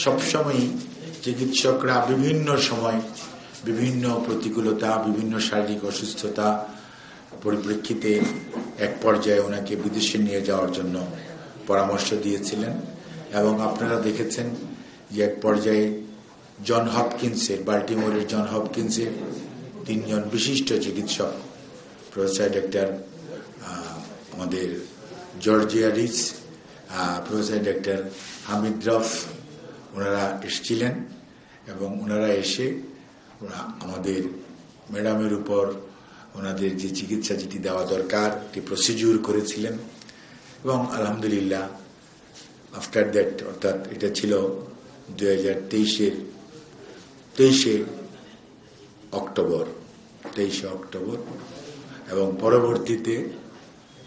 সবসময় চিকিৎসকরা বিভিন্ন সময় বিভিন্ন প্রতিকূলতা, বিভিন্ন শারীরিক অসুস্থতা পরিপ্রেক্ষিতে এক পর্যায়ে ওনাকে বিদেশে নিয়ে যাওয়ার জন্য পরামর্শ দিয়েছিলেন। এবং আপনারা দেখেছেন যে এক পর্যায়ে জন হপকিন্সের, বাল্টিমোরের জন হপকিন্সের 3 জন বিশিষ্ট চিকিৎসক, প্রফেসর ডক্টর আমাদের Georgia Rich, professor doctor Hamid Rauf, ওনারা এসেছিলেন এবং ওনারা এসে আমাদের ম্যাডামের উপর ওনাদের যে চিকিৎসা যেটি দেওয়া দরকার একটি প্রসিডিউর করেছিলেন। এবং আলহামদুলিল্লাহ আফটার দ্যাট, অর্থাৎ এটা ছিল 2023-এর 23শে অক্টোবর, এবং পরবর্তীতে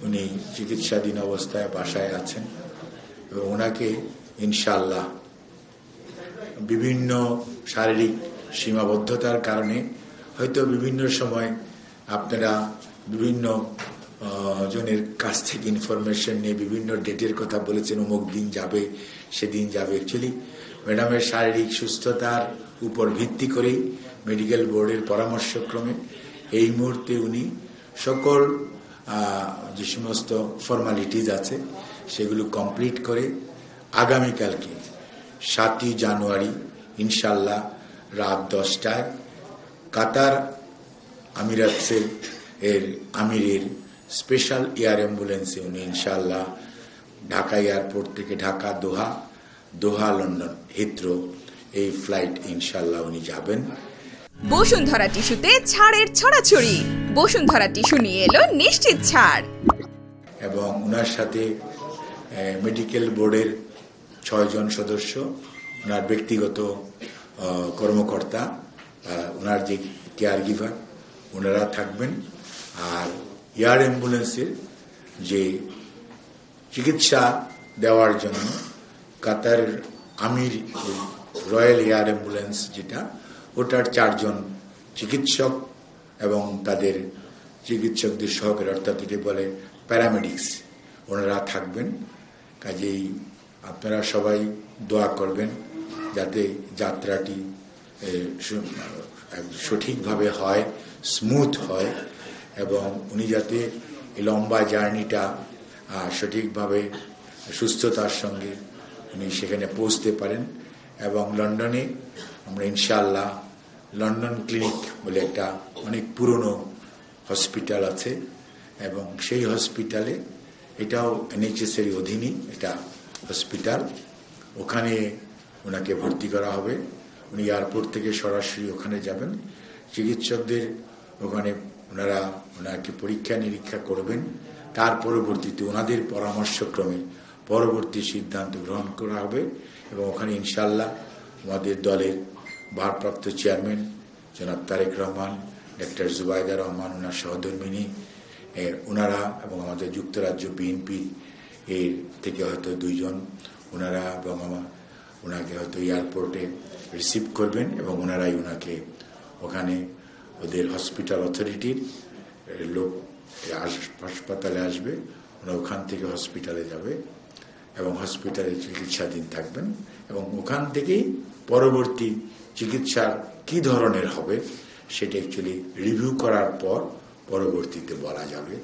উনি চিকিৎসাধীন অবস্থায় বাসায় আছেন এবং ওনাকে ইনশাআল্লাহ বিভিন্ন শারীরিক সীমাবদ্ধতার কারণে হয়তো বিভিন্ন সময় আপনারা বিভিন্ন জনের কাছ থেকে ইনফরমেশন নিয়ে বিভিন্ন ডেটের কথা বলেছেন, অমুক দিন যাবে, সেদিন যাবে। অ্যাকচুয়ালি ম্যাডামের শারীরিক সুস্থতার উপর ভিত্তি করেই মেডিকেল বোর্ডের পরামর্শক্রমে এই মুহূর্তে উনি সকল যে সমস্ত ফর্মালিটিজ আছে সেগুলো কমপ্লিট করে আগামীকালকে 7ই জানুয়ারি ইনশাল্লাহ রাত 10টায় কাতার আমিরাতের আমিরের স্পেশাল এয়ার অ্যাম্বুলেন্সে উনি ইনশাল্লাহ ঢাকা এয়ারপোর্ট থেকে ঢাকা, দোহা, লন্ডন, হিথ্রো এই ফ্লাইট ইনশাল্লাহ উনি যাবেন। বসুন্ধরা টিস্যুতে ছাড়ের ছড়াছড়ি। বসুন্ধরা টিস্যু নিয়ে এলো নিশ্চিত ছাড়। এবং ওনার সাথে মেডিকেল বোর্ডের 6 জন সদস্য, ওনার ব্যক্তিগত কর্মকর্তা, ওনার যে কেয়ার গিভার, ওনারা থাকবেন। আর এয়ার অ্যাম্বুলেন্সের যে চিকিৎসা দেওয়ার জন্য কাতার আমির রয়্যাল এয়ার অ্যাম্বুলেন্স যেটা, ওটার 4 জন চিকিৎসক এবং তাদের চিকিৎসকদের সহকারী, অর্থাৎ এটি বলে প্যারামেডিক্স, ওনারা থাকবেন। কাজেই আপনারা সবাই দোয়া করবেন যাতে যাত্রাটি সঠিকভাবে হয়, স্মুথ হয় এবং উনি যাতে এই লম্বা জার্নিটা সঠিকভাবে সুস্থতার সঙ্গে উনি সেখানে পৌঁছতে পারেন। এবং লন্ডনে আমরা ইনশাআল্লাহ লন্ডন ক্লিনিক বলে একটা অনেক পুরনো হসপিটাল আছে এবং সেই হসপিটালে, এটাও NHS-এর অধীনই এটা হসপিটাল, ওখানে ওনাকে ভর্তি করা হবে। উনি এয়ারপোর্ট থেকে সরাসরি ওখানে যাবেন। চিকিৎসকদের ওখানে ওনাকে পরীক্ষা নিরীক্ষা করবেন। তার পরবর্তীতে ওনাদের পরামর্শক্রমে পরবর্তী সিদ্ধান্ত গ্রহণ করা হবে। এবং ওখানে ইনশাআল্লাহ আমাদের দলের ভারপ্রাপ্ত চেয়ারম্যান জনাব তারেক রহমান, ডক্টর জুবাইদা রহমান, ওনার সহধর্মিনী, ওনারা এবং আমাদের যুক্তরাজ্য বিএনপি এর থেকে হয়তো 2 জন ওনারা এবং ওনাকে হয়তো এয়ারপোর্টে রিসিভ করবেন এবং ওনারাই ওনাকে ওখানে ওদের হসপিটাল অথরিটির লোক হাসপাতালে আসবে, ওরা ওখান থেকে হসপিটালে যাবে এবং হসপিটালে চিকিৎসাধীন থাকবেন এবং ওখান থেকেই পরবর্তী চিকিৎসা কি ধরনের হবে সেটা অ্যাকচুয়ালি রিভিউ করার পর পরবর্তীতে বলা যাবে।